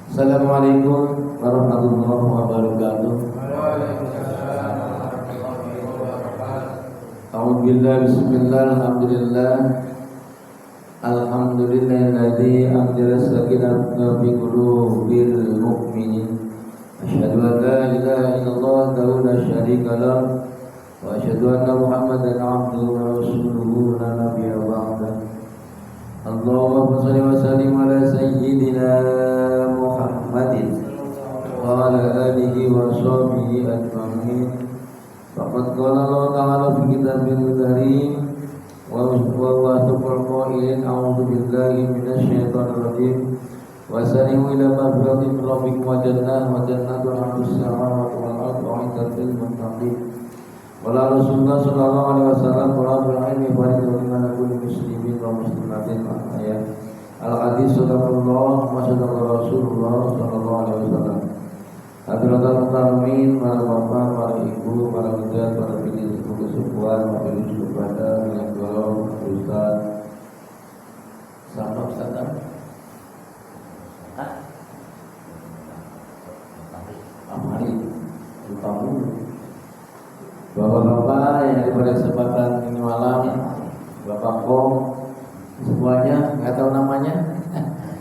Assalamualaikum warahmatullahi wabarakatuh. A'udzubillahi bismillah alhamdulillah. Alhamdulillahilladzi anzala sakinatahu fi qulubil mu'minin. Asyhadu an la ilaha illallah wahdahu la syarika lah wa asyhadu anna Muhammadan abduhu wa rasuluhu la nabiyya ba'dahu. Allahumma shalli wa sallim ala sayyidina Muhammadin wa ala alihi wa sahbihi ajma'in. Faqad qala Allah ta'ala fi kitabil karim wa huwa qailin a'udzu billahi minasy syaithanir rajim wa sari'u ila maghfiratin min rabbikum wa jannatun 'arduha as-samawati wal ardu 'iddat lil muttaqin. Wala Rasulullah sallallahu alaihi wasallam qala ilmi faridatun ala kulli muslimin wa muslimatin. Ayat al-hadis sadaqallah wa sadaqa Rasulullah sallallahu alaihi wasallam. Hadirin muslimin, para bapak, para ibu, para muda, para pimpinan kesukuan, majelis kepada yang dorong Ustaz. Sama Ustaz kan? Amari kamu bapak-bapak yang pada kesempatan ini malam, Bapak Kom, semuanya nggak tahu namanya,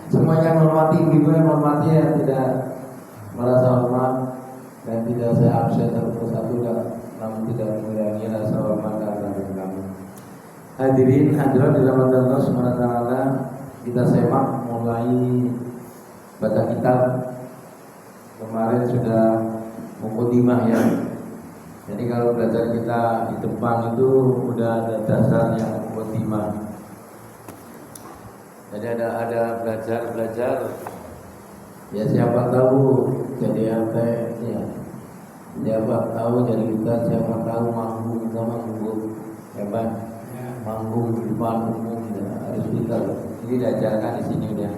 semuanya menghormati ibu yang menghormati yang tidak merasa hormat dan tidak saya absen satu persatu dan namun tidak mengurangi rasa hormat dan kami. Hadirin hadirat dirahmati Allah Subhanahu wa taala, kita semak mulai baca kitab. Kemarin sudah mukadimah ya. Jadi kalau belajar kita di depan itu udah ada dasarnya mukadimah. Jadi ada belajar. Ya siapa tahu jadi apa ya. Siapa tahu jadi kita, siapa tahu manggung hebat. Manggung di depan umum ya, harus pintar. Jadi diajarkan di sini udah.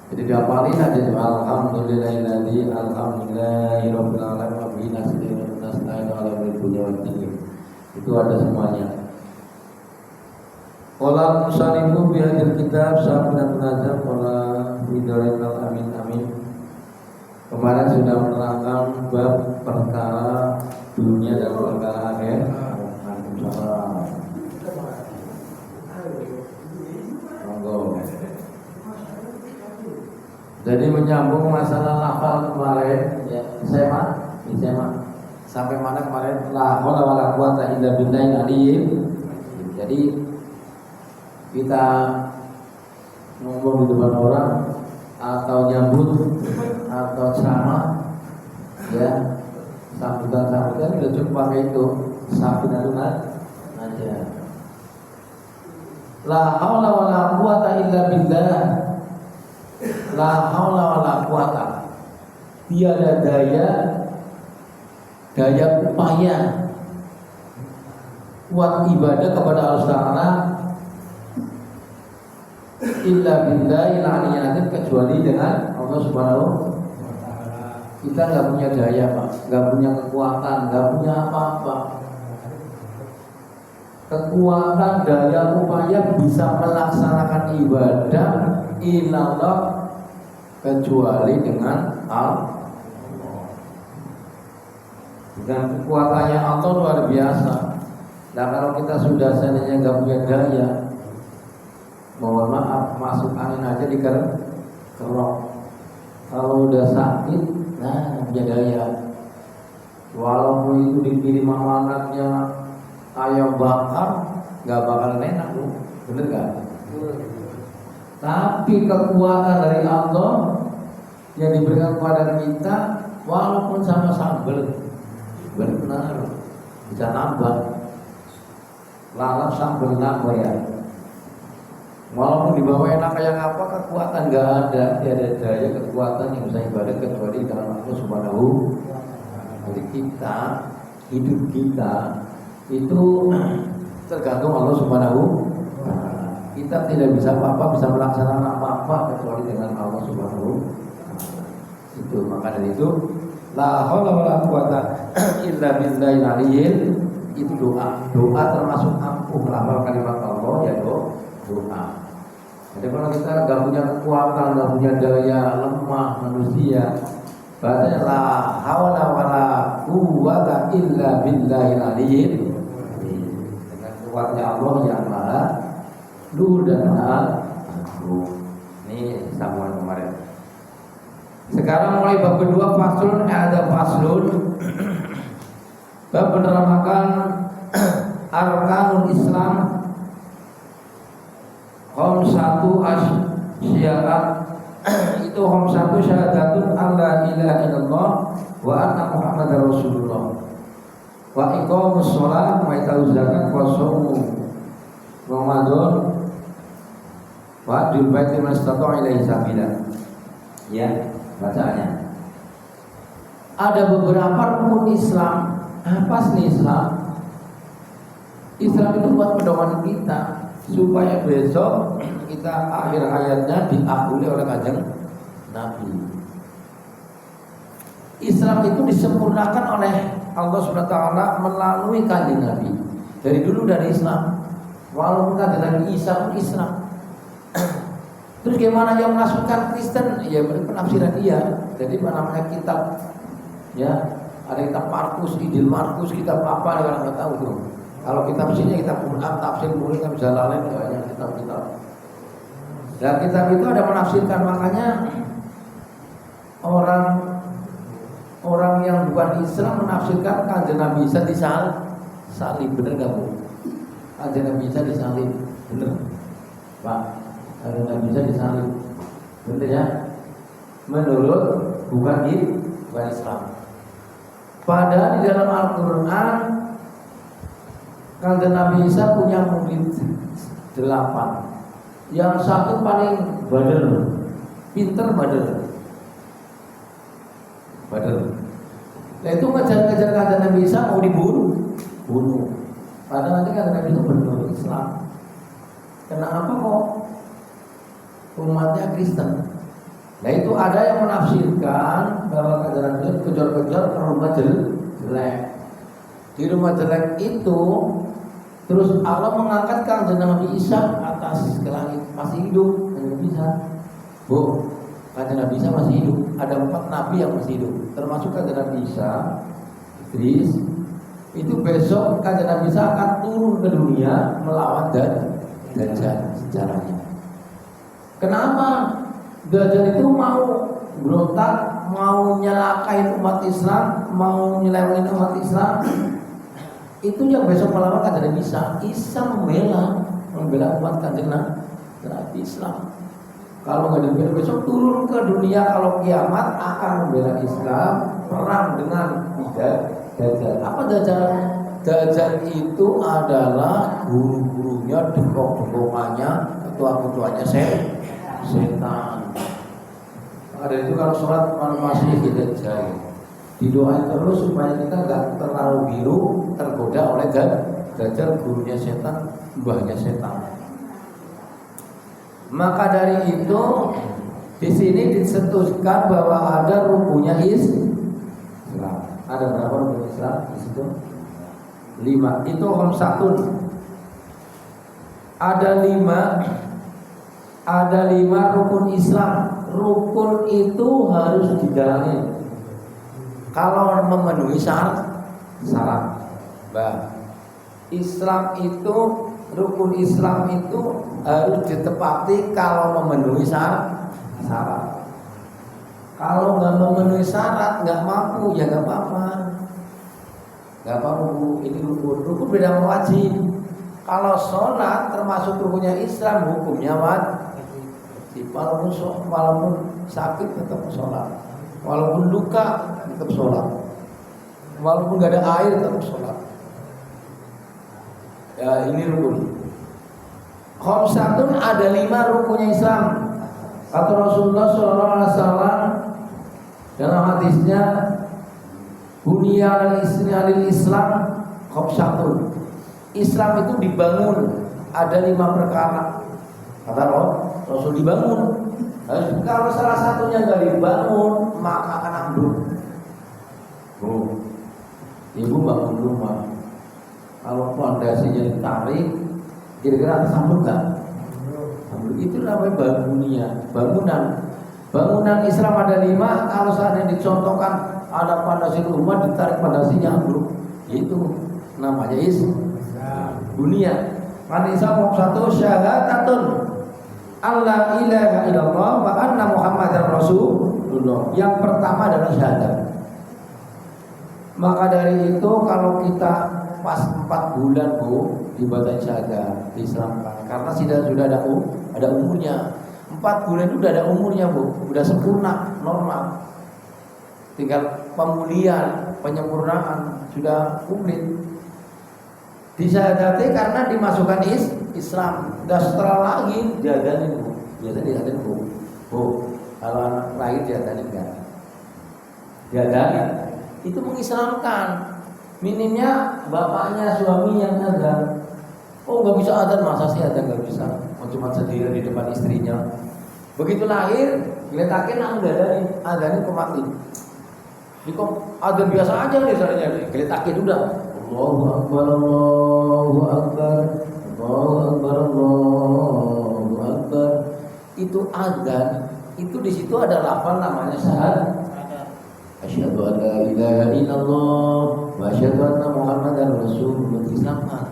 Jadi dihafalin aja alhamdulillahilladzi alhamdulillahirabbil alamin wa bihi nasta'inu ala dunya waddin. Itu ada semuanya. Qala musanifu bi hadil kitab sahabatun nazar qala bidarinal amin amin. Kemarin sudah menerangkan bab perkara dunia dan perkara akhir. Waalaikumsalam. Monggo. Jadi menyambung masalah lafal kemarin ya, SMA sampai mana kemarin la haula wala quwata illa billahil aliyyil. Jadi kita ngomong di depan orang atau nyambut atau ceramah ya, sambutan udah cukup pakai itu sabunatun aja. La haula wala quwata illa billah. La haula wala quwata, tiada daya upaya buat ibadah kepada Allah Taala illa billahi al-aliyyil, kecuali dengan Allah Subhanahu wa taala. Kita enggak punya daya, Pak, enggak punya kekuatan, enggak punya apa-apa. Kekuatan daya upaya bisa melaksanakan ibadah ilallah kecuali dengan Allah. Dan kekuatannya Allah luar biasa. Nah kalau kita sudah seandainya nggak punya daya, mohon maaf, masuk angin aja dikerok. Kalau udah sakit, nah punya daya. Walaupun itu dikirim amanatnya ayam bakar, nggak bakal enak, Bu. Bener nggak? Tapi kekuatan dari Allah yang diberikan kepada kita, walaupun sama sambal, benar bisa nambah. Lalap sambal nambah ya. Walaupun dibawa enak kayak apa, kekuatan nggak ada. Tiada daya kekuatan yang bisa ibadah kecuali dalam Allah Subhanahu. Jadi kita, hidup kita itu tergantung Allah Subhanahu. Kita tidak bisa apa-apa, bisa melaksanakan apa-apa kecuali dengan Allah Subhanahu. Itu maka dari itu la haula wala quwata illa billahil aliyyil. Itu doa termasuk ampuh melafal kalimat Allah ya doa. Jadi kalau kita nggak punya kekuatan, nggak punya daya, lemah manusia, bahasanya la hawla wala quwwata illa billahil aliyyil. Dengan kuatnya Allah yang maha luhur dan maha agung. Ini sambungan kemarin. Sekarang mulai bab kedua, faslun, ada faslun bab penerangkan arkanul Islam satu asyiat. Itu satu syahadatun alla ilaha illallah wa anna muhammadar rasulullah wa iqamus shalah wa itauz zakat wa shaumu ramadan wa hajjul baiti man istata'a ilaihi sabila. Ya, bacaannya. Ada beberapa rukun Islam. Apa sih Islam? Islam itu buat pedoman kita supaya besok kita akhir hayatnya diakui oleh kanjeng Nabi. Islam itu disempurnakan oleh Allah SWT melalui kanjeng Nabi. Dari dulu dari Islam, walaupun kanjeng Nabi Isa pun Islam. Terus gimana yang masukkan Kristen? Ya penafsiran dia. Jadi namanya kitab, ya ada kitab Markus, Injil Markus, kitab apa yang nggak tahu tuh. Kalau kitab sini kitab Quran, tafsir Quran, kitab Jalalain, banyak kitab-kitab. Dan kitab itu ada menafsirkan, makanya orang yang bukan Islam menafsirkan kanjeng Nabi Isa disalib, bener nggak Bu? Kanjeng Nabi Isa disalib, bener Pak? Kanjeng Nabi Isa disalib, bener ya? Menurut bukan Islam. Padahal di dalam Al-Quran kanjeng Nabi Isa punya murid 8. Yang satu paling badar, pinter badar. Nah itu ngejar-ngejar kanjeng Nabi Isa mau dibunuh. Padahal nanti kanjeng Nabi itu benar Islam. Kenapa kok umatnya Kristen? Nah itu ada yang menafsirkan bahwa kanjeng Nabi Isa kejar-kejar ke rumah jelek. Di rumah jelek itu terus Allah mengangkat kanjeng Nabi Isa atas ke langit, masih hidup. Kanjeng Nabi Isa, Bu, kanjeng Nabi Isa masih hidup. Ada 4 nabi yang masih hidup, termasuk kanjeng Nabi Isa, Idris. Itu besok kanjeng Nabi Isa akan turun ke dunia melawan Dajjal sejarahnya. Kenapa? Dajjal itu mau berontak, mau nyelakain umat Islam, mau nyelewengin umat Islam. Itu yang besok melawan kanjeng Nabi Isa. Isa membela umat kanjeng Nabi Islam. Kalau nggak dibela besok turun ke dunia, kalau kiamat akan membela Islam, perang dengan Dajjal. Apa Dajjal? Dajjal itu adalah guru-gurunya, dekok-dekokannya, ketua-ketuanya setan. Ada itu kalau sholat masih Dajjal. Didoain terus supaya kita nggak terlalu biru, tergoda oleh Dajjal, gurunya setan, mbahnya setan. Maka dari itu di sini disentuhkan bahwa ada rukunnya Islam. Ada berapa rukun Islam di situ? 5. Itu khamsatun. Ada 5 rukun Islam. Rukun itu harus dijalani. Kalau memenuhi syarat, Islam itu, rukun Islam itu harus ditepati kalau memenuhi syarat. Kalau nggak memenuhi syarat, nggak mampu, ya nggak apa-apa. Nggak apa-apa Bu, ini rukun beda sama wajib. Kalau sholat termasuk rukunnya Islam, hukumnya wajib. Walaupun sakit tetap sholat, walaupun luka tetap sholat, walaupun nggak ada air tetap sholat. Ya ini rukun. Khamsatun, ada 5 rukunnya Islam. Kata Rasulullah SAW dalam hadisnya, Buniyal Islam khamsatun. Islam itu dibangun ada 5 perkara. Kata Rasul dibangun. Kalau salah satunya nggak dibangun, maka akan ambruk. Ibu bangun rumah, kalau fondasinya ditarik, kira-kira akan ambruk nggak? itu namanya bangunan. Bangunan Islam ada 5, kalau seandainya dicontohkan ada pondasi rumah ditarik pondasinya ambruk. Itu namanya bunia. Manisa satu syahadatun Allah ilaha illallah wa anna Muhammadar Rasulullah. Yang pertama adalah syahadat. Maka dari itu kalau kita pas 4 bulan ibadah syahadat diislamkan karena sudah ada umurnya. 4 bulan itu udah ada umurnya udah sempurna, normal. Tinggal pemulihan, penyempurnaan sudah komplit. Disyahadati karena dimasukkan Islam. Dan setelah lagi diadanin kalau anak lahir diadanin enggak? Diadanin. Itu mengislamkan. Minimnya bapaknya, suami yang adzan. Nggak bisa adzan, masa sih adzan nggak bisa? Cuma sendiri di depan istrinya. Begitu lahir, geletakin diadanin, adzannya kok mati. Adzan biasa aja nih soalnya, geletakin udah. Allahu Akbar, Allahu Akbar, Allahu Akbar, Allahu Akbar. Itu adzan, itu di situ ada lafal namanya syahadat. Asyhadu an la ilaha illallah wa asyhadu anna Muhammadar Rasulullah. Islamkan.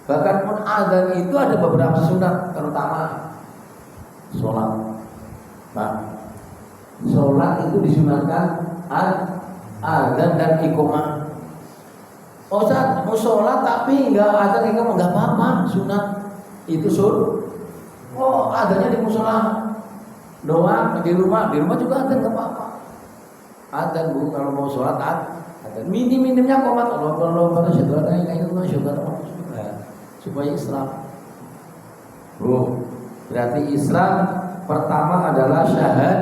Bahkan pun adzan itu ada beberapa sunat, terutama sholat. Nah, sholat itu disunatkan adzan dan iqamah. Ustaz, mau sholat tapi enggak adzan iqamah enggak apa-apa, sunat. Itu adzannya di mushola doang, di rumah juga adzan enggak apa-apa. Adzan kalau mau sholat adzan. Minimnya qomat Allahu Akbar, asyhadu an la ilaha illallah, asyhadu anna Muhammadar supaya Islam. Berarti Islam pertama adalah syahadat.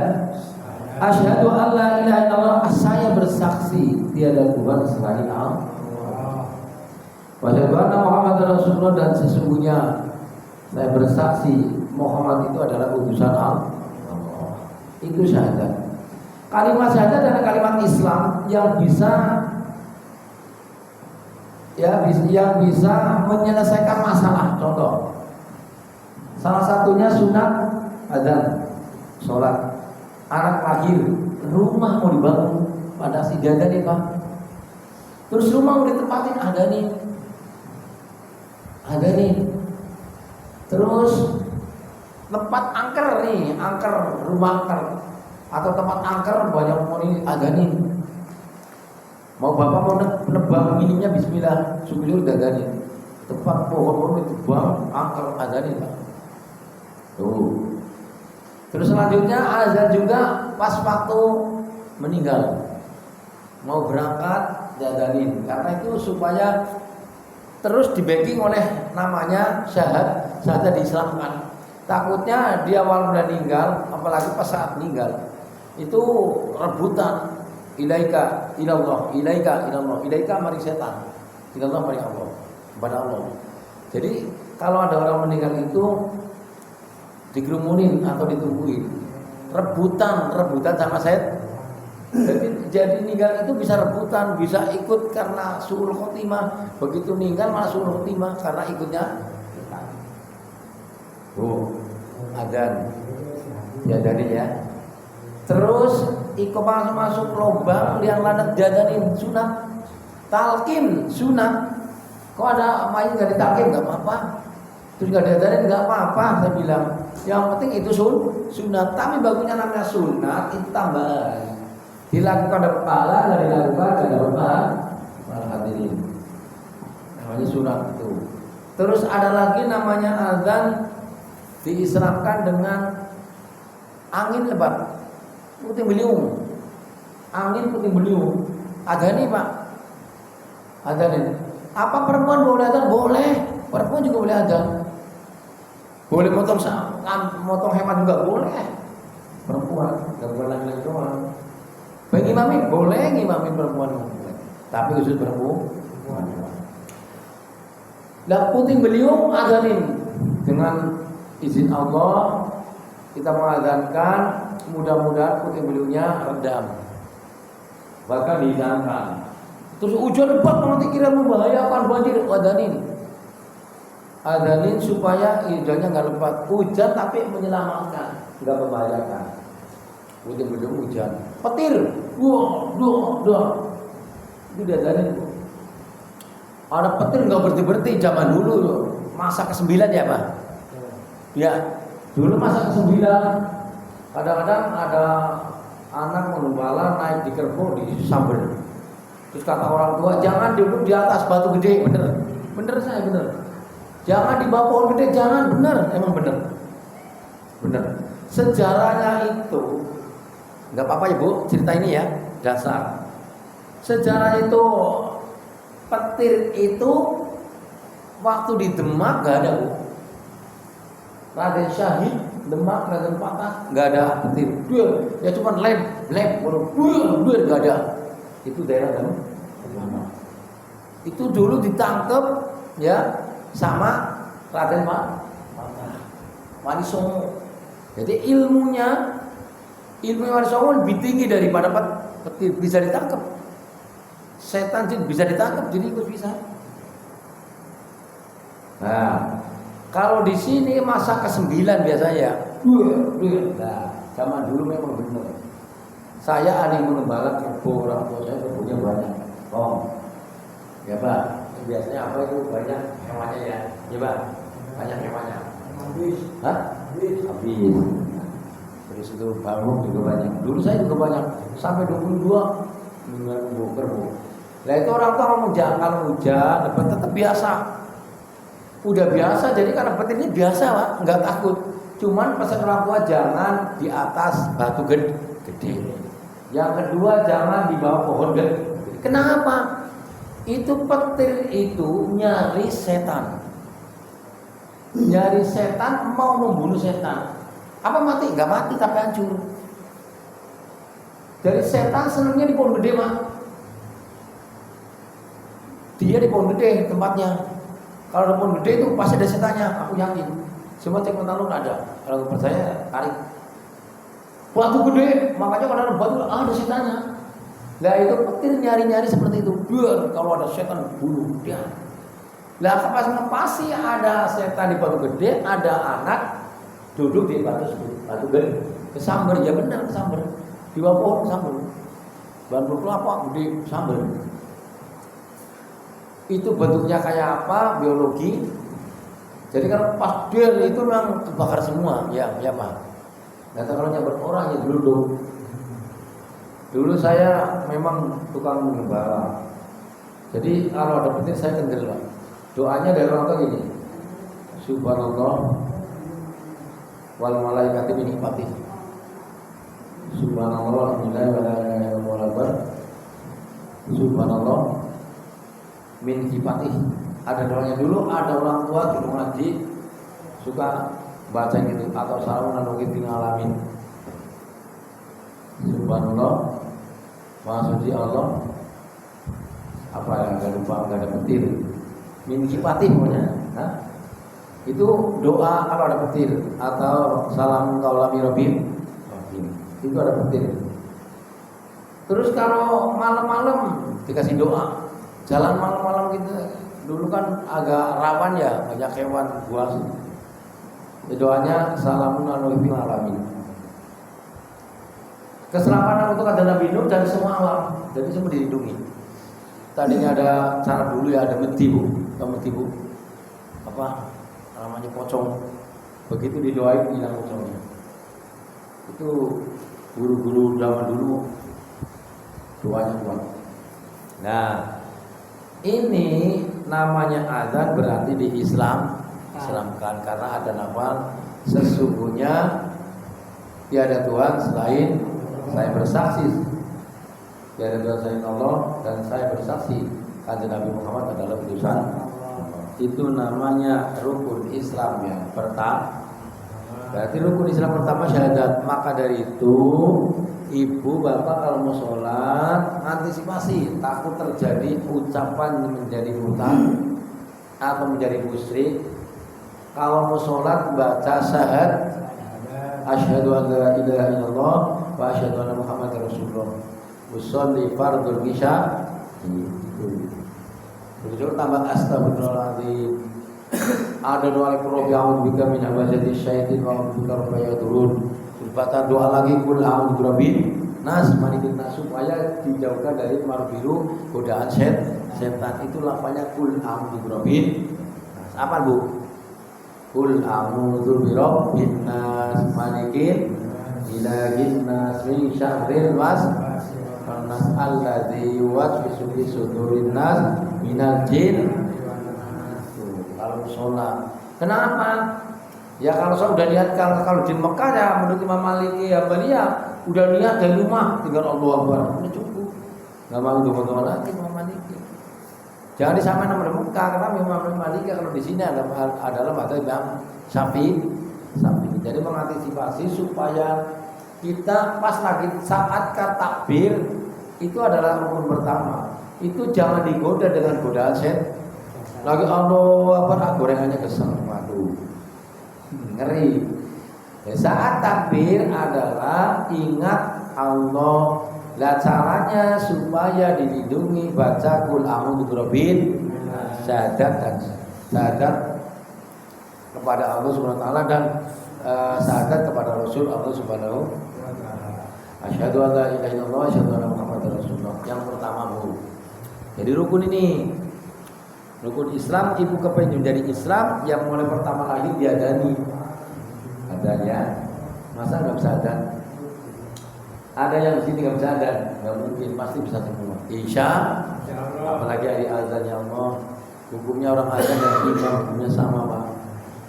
Asyhadu an la ilaha illallah, saya bersaksi tiada Tuhan selain Allah. Wa asyhadu anna Muhammadar Rasulullah, dan sesungguhnya saya bersaksi Muhammad itu adalah utusan Allah. Itu syahadat. Kalimat syahadat adalah kalimat Islam yang bisa menyelesaikan masalah. Contoh, salah satunya sunat adzan, sholat. Anak lahir, rumah mau dibangun, pada si dada nih Pak. Terus rumah mau ditempatin, ada nih. Terus tempat angker rumah angker atau tempat angker banyak moni adanin. Mau bapak mau nebang minimnya bismillah, subhanallah dadanin. Tempat pohon ditebang angker adanin Pak. Terus selanjutnya azan juga pas waktu meninggal. Mau berangkat dadanin, karena itu supaya terus di-backing oleh namanya syahadat diislamkan. Takutnya di awal meninggal, apalagi pas saat meninggal, itu rebutan ilaika ilallah, ilaika ilallah, ilaika mari setan, ilallah mari Allah, kepada Allah. Jadi kalau ada orang meninggal itu digerumunin atau ditungguin, rebutan sama setan. Jadi meninggal itu bisa rebutan, bisa ikut karena suul khotimah. Begitu meninggal malah suul khotimah karena ikutnya. Adzan. Jadanin ya. Terus iqamah masuk lubang yang lanat jadanin sunat. Talqin sunat. Kok ada mayit enggak ditalqin enggak apa-apa. Terus enggak dijadanin enggak apa-apa, saya bilang. Yang penting itu sunat. Tapi bagusnya namanya sunat itu tambahan. Dilakukan ada pahala, dari dilakukan ada pahala. Hadirin. Namanya sunat itu. Terus ada lagi namanya azan diislamkan dengan angin lebat, puting beliung. Angin puting beliung. Ada nih Pak. Ada nih. Apa perempuan boleh azan? Boleh. Perempuan juga boleh azan. Boleh motong hemat juga boleh. Perempuan, enggak boleh laki-laki doang. Bagi ngimamin boleh, ngimamin perempuan boleh. Tapi khusus perempuan. Lah puting beliung azanin dengan izin Allah kita mengadzankan, mudah-mudahan puting beliungnya redam, bahkan dihilangkan. Terus hujan lebat nanti kira membahayakan banjir, adanin. Adanin supaya idahnya nggak lepas. Hujan tapi menyelamatkan, nggak membahayakan. Betul-betul hujan. Petir, wah. Itu diadanin. Ada petir nggak berhenti zaman dulu loh. Masa ke-9 ya Pak? Ya, dulu masa ke-9. Kadang-kadang ada anak mengembala naik di kerbau disamber. Terus kata orang tua, jangan duduk di atas batu gede, bener. Bener saya bener. Jangan di bawah pohon gede, jangan, bener, emang bener. Bener. Sejarahnya itu, nggak apa-apa ya Bu, cerita ini ya, dasar. Sejarah itu, petir itu waktu di Demak nggak ada Bu. Raden Syahid, Demak, Raden Patah, nggak ada petir. Ya cuma lem, nggak ada. Itu daerah Demak. Itu dulu ditangkap ya sama Raden Wali Songo. Jadi ilmunya Wali Songo lebih tinggi daripada petir, bisa ditangkap. Setan jin bisa ditangkap, jadi ikut bisa. Nah, kalau di sini masa ke-9 biasanya. Nah, zaman dulu memang benar. Saya ahli mengembala kerbau, orang tua saya kerbaunya banyak. Ya Pak, biasanya apa itu banyak hewannya ya? Ya Pak, banyak hewannya. Habis. Habis. Terus itu balmuk juga banyak. Dulu saya juga banyak, sampai 22 kerbau. Nah itu orang tua ngomong jangan kalau hujan, dapat tetap biasa. Udah biasa, jadi karena petir ini biasa Pak, nggak takut. Cuman pesan orang tua jangan di atas batu gede. Yang kedua jangan di bawah pohon gede. Kenapa? Itu petir itu nyari setan. Nyari setan, mau membunuh setan. Apa mati? Enggak mati tapi hancur. Dari setan senangnya di pohon gede Mak. Dia di pohon gede tempatnya. Kalau di pohon gede itu pasti ada setannya, aku yakin. Cuma cek mental nggak ada. Kalau percaya tarik. Batu gede, makanya kalau ada batu ada setannya. Lah itu petir nyari-nyari seperti itu. Biar kalau ada setan bunuh dia. Lah pas pasti ada setan di batu gede, ada anak duduk di batu gede. Kesamber ya benar kesamber. Di bawah pohon kesamber. Bambu kelapa gede kesamber. Itu bentuknya kayak apa? Biologi. Jadi kalau pas dia itu memang kebakar semua, ya Pak. Nah kalau nyamber orang ya dulu. Dulu saya memang tukang mengembala. Jadi kalau ada petir saya kendel Pak. Doanya dari orang tua gini. Subhanallah wal malaikati min hikmati. Subhanallah alhamdulillah wa la ilaha illallah. Subhanallah min hikmati. Ada doanya dulu, ada orang tua dulu ngaji suka baca gitu atau salamun ala alamin. Subhanallah Maha suci Allah, apa yang nggak lupa nggak ada petir, min kipati pokoknya. Nah, itu doa kalau ada petir atau salam kaulami robim, itu ada petir. Terus kalau malam-malam dikasih doa, jalan malam-malam gitu, dulu kan agak rawan ya, banyak hewan buas. Doanya salamun alamin. Keselamatan untuk ada Nabi Nuh dan semua alam, jadi semua dilindungi. Tadinya ada cara dulu ya, ada meti Bu, apa namanya pocong, begitu didoain hilang pocongnya. Itu guru-guru zaman dulu doanya kuat. Nah, ini namanya azan berarti di Islamkan karena ada nama sesungguhnya tiada Tuhan selain saya bersaksi, tiada Tuhan selain Allah, dan saya bersaksi kanjeng Nabi Muhammad adalah utusan. Itu namanya rukun Islam yang pertama. Berarti rukun Islam pertama syahadat. Maka dari itu ibu bapak kalau mau sholat antisipasi takut terjadi ucapan menjadi hutang atau menjadi musyrik. Kalau mau sholat baca syahadat asyhadu an la ilaha illallah wa asyhadu anna muhammadar rasulullah. Usolli fardhu isya. Begitu tambah astagfirullahaladzim, Ada doa Rabbi a'udzubika min hamazati syaitin wa a'udzubika rabbi yadurun. Berkata doa lagi kul a'udzu birabbin nas malikin nas supaya dijauhkan dari pengaruh biru godaan setan. Itu lafaznya kul a'udzu birabbin nas. Apa Bu? Kul a'udzu birabbin nas malikin ilahin nas min syarril waswas alladzi yuwaswisu fi sudurin nas minal jin. Kalau sholat, kenapa? Ya kalau saya udah lihat kalau di Mekah ya menurut Imam Maliki ya Balia udah lihat dari rumah tinggal Allah Akbar udah cukup, nggak mau coba lagi Imam Maliki. Jangan disamain sama Mekah karena Imam Maliki kalau di sini adalah mazhab Imam Syafi'i. Jadi mengantisipasi supaya kita pas lagi saat takbir itu adalah rukun pertama. Itu jangan digoda dengan godaan setan. Lagi Allah apa gorengannya kesel, waduh ngeri. Saat takbir adalah ingat Allah. Lah caranya supaya dilindungi baca kul a'udzu birabbin syahadat kepada Allah Subhanahu wa taala dan syahadat kepada Rasul Allah Subhanahu wa taala. Asyhadu an la ilaha illallah wa asyhadu anna Muhammadar Rasulullah. Yang pertama Bu. Jadi rukun ini rukun Islam, ibu kepengen menjadi Islam yang mulai pertama kali diadani. Adanya, masa nggak bisa adan? Ada yang di sini nggak bisa adan? Nggak mungkin, pasti bisa semua. Insya apalagi hari azan ya Allah. Hukumnya orang azan dan imam hukumnya sama Pak.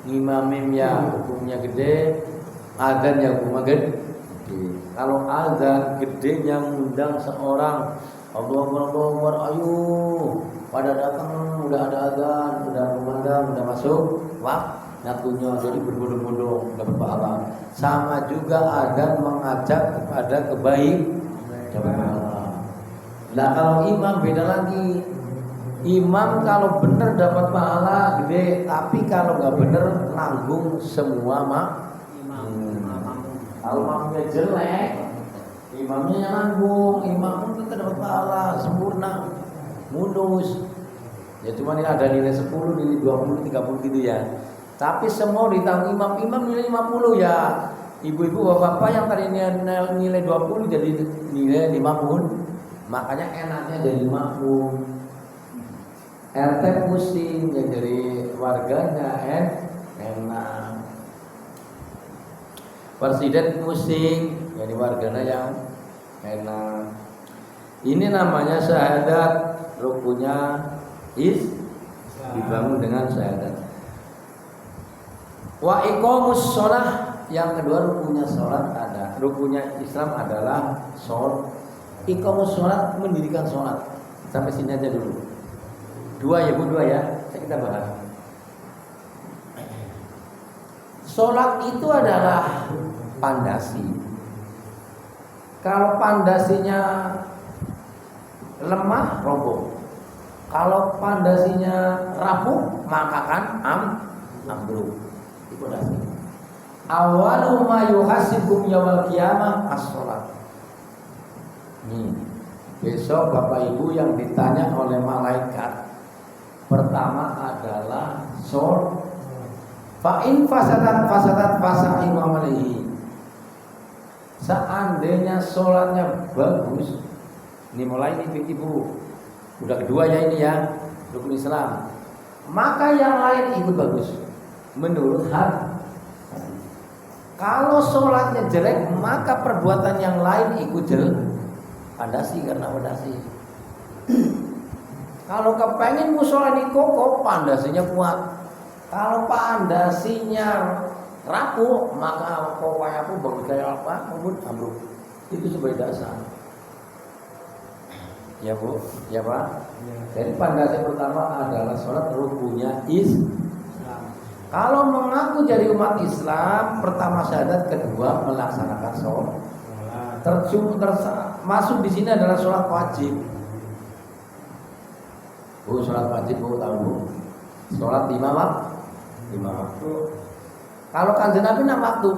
Imam ya hukumnya gede, azan ya hukumnya gede. Kalau azan gede yang undang seorang Allahu Akbar, ayo pada datang, udah ada azan, udah kumandang, udah masuk waktunya, jadi berbondong-bondong dapat pahala. Sama juga azan mengajak kepada kebaikan. Nah kalau imam beda lagi. Imam kalau benar dapat pahala gede, tapi kalau nggak benar nanggung semua Kalau imamnya jelek, imamnya yang nanggung, imam itu dapat pahala sempurna. Mulus. Ya cuma ini ada nilai 10, nilai 20, 30 gitu ya. Tapi semua ditanggung imam nilai 50 ya. Ibu-ibu bapak-bapak yang tadi nilai 20 jadi nilai 50. Makanya enaknya jadi makmum. RT pusing yang jadi warganya enak. Presiden pusing jadi warganya yang enak. Ini namanya syahadat. Rukunnya dibangun dengan syahadat. Wa iqamus shalah, yang kedua rukunnya salat ada. Rukunnya Islam adalah salat. Iqamus shalah mendirikan salat. Sampai sini aja dulu. Dua ya Bu, dua ya. Kita bahas. Salat itu adalah pondasi. Kalau pondasinya lemah, roboh. Kalau pondasinya rapuh, maka kan ambruk. Itu pondasi. Awalu ma yuhasibukum yaumil qiyamah as-shalat. Nih, besok Bapak Ibu yang ditanya oleh malaikat pertama adalah salat. Fa in fasadat fasa'i amalihi. Seandainya salatnya bagus, ini mulai nih Ibu, udah kedua ya ini ya rukun Islam. Maka yang lain itu bagus menurut hadis. Kalau sholatnya jelek, maka perbuatan yang lain ikut jelek. Pandasi karena pandasi. Kalau kepengen musola ini kokoh, pandasinya kuat. Kalau pandasinya rapuh, maka kokohnya pun bagus kayak apa? Ambruk. Itu sebagai dasar. Ya Bu, ya Pak. Jadi pondasi pertama adalah sholat, rukunnya Islam. Kalau mengaku jadi umat Islam, pertama syahadat, kedua melaksanakan sholat. Masuk di sini adalah sholat wajib. Bu, sholat wajib Bu tahu Bu? Sholat 5 waktu. Kalau kanjeng Nabi 6 waktu.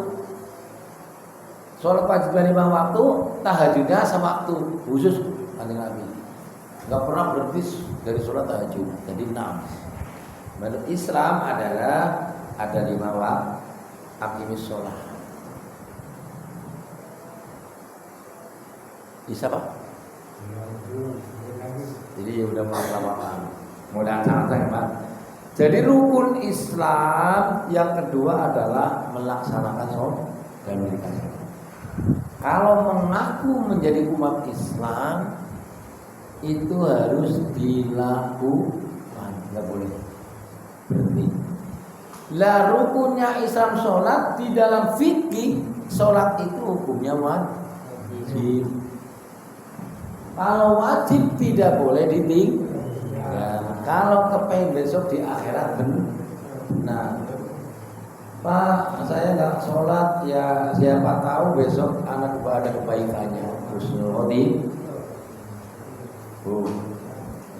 Sholat wajib 5 waktu, tahajudnya sewaktu khusus kanjeng Nabi. Gak pernah berhenti dari sholat tahajud. Jadi 6. Menurut Islam adalah ada 5 waktu. Aqimis sholat. Bisa Pak? Jadi ya udah mulai santai Pak. Jadi rukun Islam yang kedua adalah melaksanakan sholat dan mendirikan sholat. Kalau mengaku menjadi umat Islam itu harus dilakukan, nggak boleh berhenti. Lah rukunnya Islam sholat di dalam fikih sholat itu hukumnya wajib. Kalau wajib tidak boleh ditinggalkan. Kalau kepengen besok di akhirat benar. Pak, saya nggak sholat ya, siapa tahu besok anak ada kebaikannya. Husnul.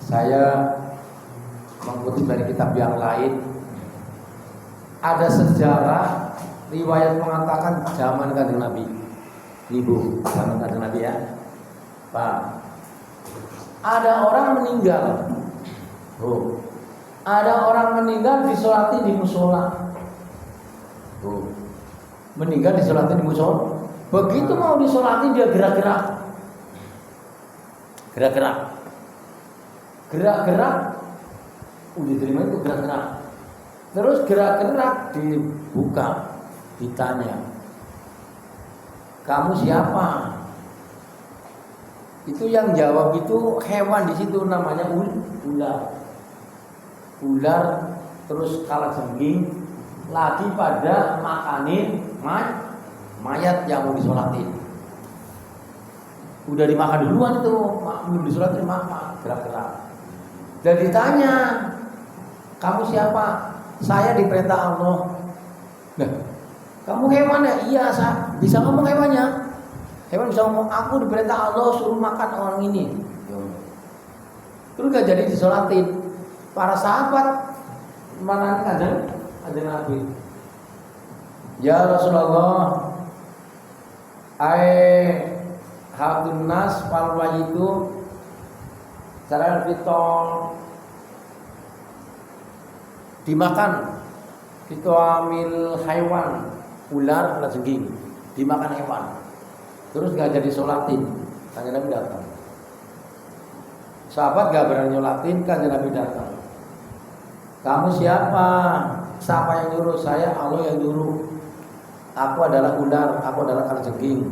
Saya mengutip dari kitab yang lain. Ada sejarah riwayat mengatakan zaman Kanjeng Nabi. Ibu, zaman Kanjeng Nabi ya. Pak, ada orang meninggal. Ada orang meninggal disolati di musola. Meninggal disolati di musola. Begitu mau disolati dia gerak-gerak. Udah terima itu gerak-gerak. Terus gerak-gerak dibuka, ditanya, kamu siapa? Itu yang jawab itu hewan di situ namanya ular. Terus kalajengking lagi pada makanin mayat yang mau disolatin. Udah dimakan duluan itu, belum disolatin dimakan, gerak-gerak. Dan ditanya, kamu siapa? Saya diperintah Allah. Nah, kamu hewan ya? Iya, bisa ngomong hewannya. Hewan bisa ngomong, aku diperintah Allah suruh makan orang ini. Terus gak jadi disolatin. Para sahabat mana ada Nabi. Ya Rasulullah, Habdun nas fal wajidu saran fitol dimakan fitoamil haiwan, ular kalajengking dimakan hewan. Terus gak jadi sholatin, Kanjeng Nabi datang. Sahabat gak berani nyolatin, Kanjeng Nabi datang. Kamu siapa? Siapa yang nyuruh? Saya, Allah yang nyuruh. Aku adalah ular, aku adalah kalajengking,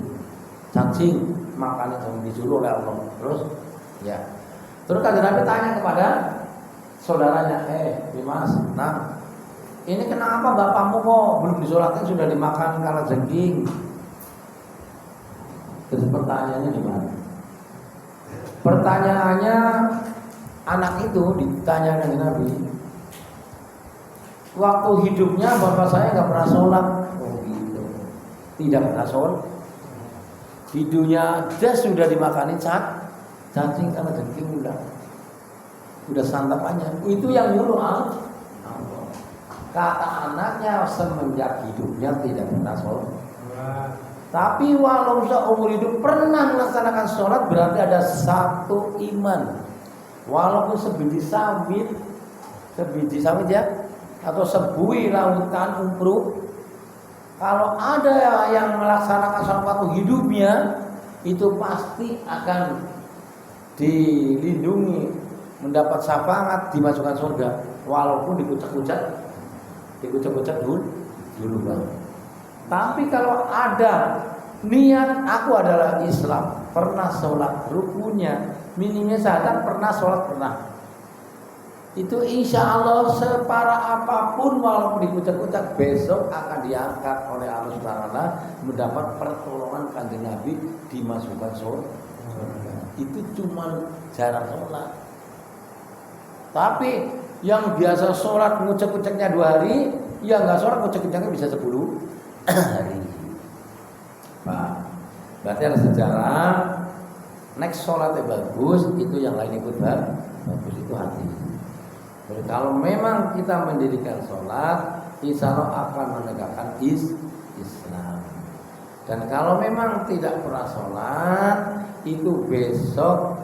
cacing, makanan yang disuruh oleh Allah. Terus Kanjeng Nabi tanya kepada saudaranya, Dimas, nah ini kenapa bapakmu kok belum disolatin sudah dimakan kalajengking? Terus pertanyaannya gimana? Pertanyaannya anak itu ditanya Kanjeng Nabi, waktu hidupnya bapak saya nggak pernah sholat. Gitu. Tidak pernah sholat. Hidupnya dia sudah dimakanin cacing karena jengking udah santapannya. Itu yang nyuruh Allah. Kata anaknya semenjak hidupnya tidak pernah sholat. Tapi walau seumur hidup pernah melaksanakan sholat berarti ada satu iman. Walaupun sebiji sawit ya, atau sebuih lautan umpruk, kalau ada yang melaksanakan sholat waktu hidupnya itu pasti akan dilindungi, mendapat syafaat, dimasukkan surga, walaupun dikucak-kucak dulu bang. Tapi kalau ada niat aku adalah Islam, pernah sholat rukunnya, minimnya syahadat, pernah sholat pernah. Itu insya Allah separah apapun walaupun dikucak-kucak besok akan diangkat oleh Allah SWT, mendapat pertolongan Kanjeng Nabi, dimasukkan surga. Itu cuma jarang sholat. Tapi yang biasa sholat ngucak-kucaknya 2 hari, ya nggak sholat ngucak-kucaknya bisa 10 hari. Pak, berarti ada sejarah. Next sholatnya bagus, itu yang lain ikut bagus, itu hati. Jadi kalau memang kita mendirikan sholat, insya Allah akan menegakkan Islam. Dan kalau memang tidak pernah sholat, itu besok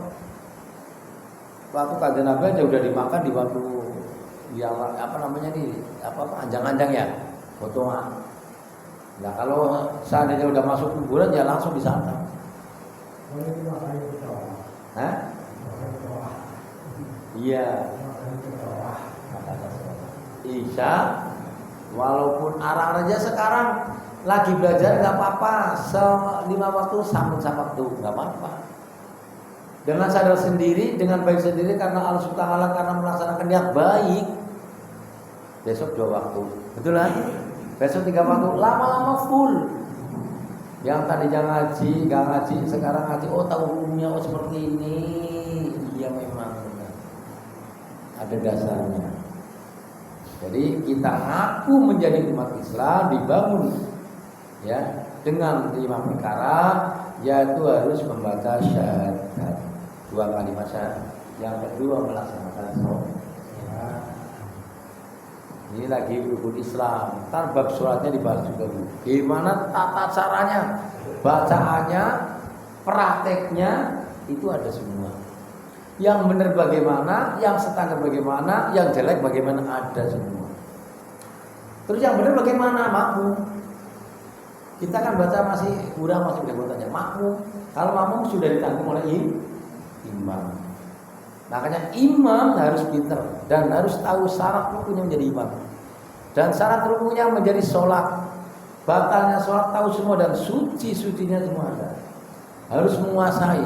waktu Kanjeng Nabi aja udah dimakan di waktu yang apa namanya nih, anjang-anjang ya, potongan. Nah kalau seandainya udah masuk kuburan ya langsung disantap. Hah? Iya. Isya, walaupun arah-arahnya sekarang lagi belajar nggak apa-apa, 5 waktu sambung sama waktu nggak apa-apa. Dengan sadar sendiri, dengan baik sendiri karena Allah Subhanahu wa taala, karena melaksanakan niat baik. Besok 2 waktu, betul kan? Besok 3 waktu, lama-lama full. Yang tadinya ngaji, nggak ngaji, sekarang ngaji. Oh tahu hukumnya, oh seperti ini. Iya memang benar. Ada dasarnya. Jadi kita ngaku menjadi umat Islam dibangun ya dengan 5 perkara, yaitu harus membaca syahadat 2 kalimat syahadat. Yang kedua melaksanakan sholat. Ini lagi rukun Islam. Ntar bab sholatnya dibahas juga dulu. Gimana tata caranya, bacaannya, prakteknya itu ada semua. Yang benar bagaimana, yang standar bagaimana, yang jelek bagaimana, ada semua. Terus yang benar bagaimana? Makmum. Kita kan baca masih kurang, masih tanya makmum. Kalau makmum sudah ditanggung oleh imam. Makanya imam harus pintar dan harus tahu syarat rukunnya menjadi imam. Dan syarat rukunnya menjadi sholat. Batalnya sholat tahu semua dan suci-sucinya semua ada. Harus menguasai.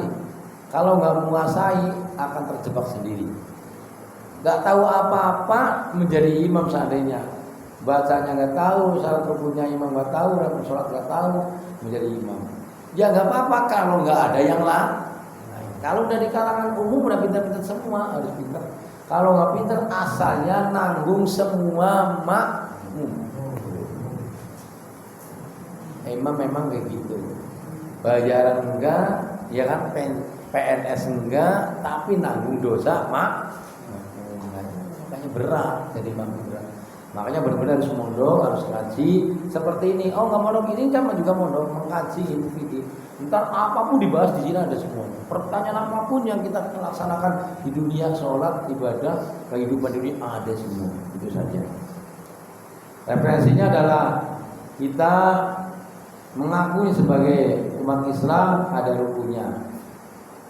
Kalau nggak menguasai akan terjebak sendiri. Nggak tahu apa-apa menjadi imam seandainya. Bacanya nggak tahu, syarat rukunnya imam nggak tahu, rukun sholat nggak tahu, menjadi imam. Ya nggak apa-apa kalau nggak ada yang lain. Kalau dari kalangan umum udah pintar-pintar semua, harus pintar. Kalau nggak pintar asalnya nanggung semua makmum. Imam memang kayak gitu. Bayaran enggak, ya kan PNS enggak, tapi nanggung dosa makanya berat jadi makmum berat. Makanya benar-benar harus mondok, harus ngaji seperti ini. Oh nggak mondok ini, sama juga mondok mengkaji ilmu fikih. Ntar apapun dibahas di sini ada semuanya. Pertanyaan apapun yang kita laksanakan di dunia, sholat, ibadah, kehidupan dunia ada semua. Itu saja. Referensinya adalah kita mengakui sebagai umat Islam ada rukunnya.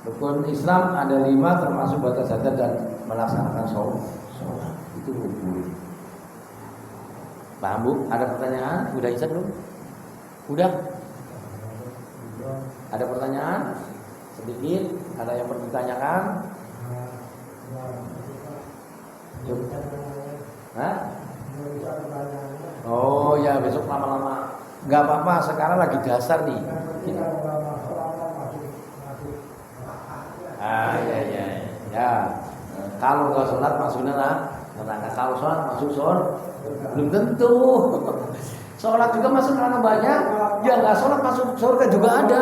Rukun Islam ada 5 termasuk baca syahadat dan melaksanakan sholat. Itu rukun. Paham Bu? Ada pertanyaan? Udah Isa belum? Udah? Ada pertanyaan? Sedikit? Ada yang perlu ditanyakan? Hah? Oh ya besok lama-lama. Gak apa-apa, sekarang lagi dasar nih. Ya. Kalau nggak sholat masuk neraka. Kalau sholat masuk surga. Belum tentu. Sholat juga masuk neraka banyak. Ya nggak sholat masuk surga juga ada.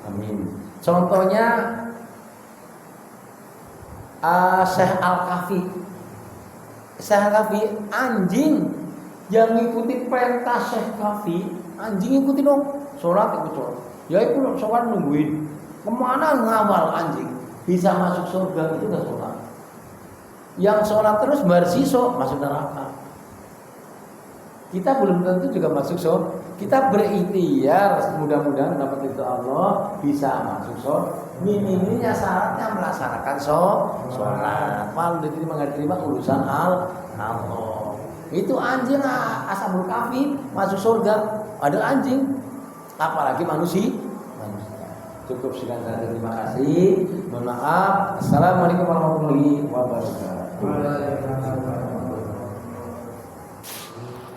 Amin. Contohnya Syekh Al-Kafi. Syekh Al-Kafi anjing yang ngikuti perintah Syekh Kafi, anjing ikuti dong. Sholat ikut sholat. Ya ikut sholat nungguin. Kemana ngawal anjing? Bisa masuk surga itu nggak sholat. Yang sholat terus bersisok masuk neraka. Kita belum tentu juga masuk surga. Kita berikhtiar, mudah-mudahan dapat itu Allah bisa masuk surga. Minimnya syaratnya melaksanakan sholat. Kalau diterima nggak diterima urusan Allah. Itu anjing Ashabul Kahfi masuk surga. Ada anjing, apalagi manusia. Cukup sekian saja. Terima kasih. Mohon maaf. Assalamualaikum warahmatullahi wabarakatuh.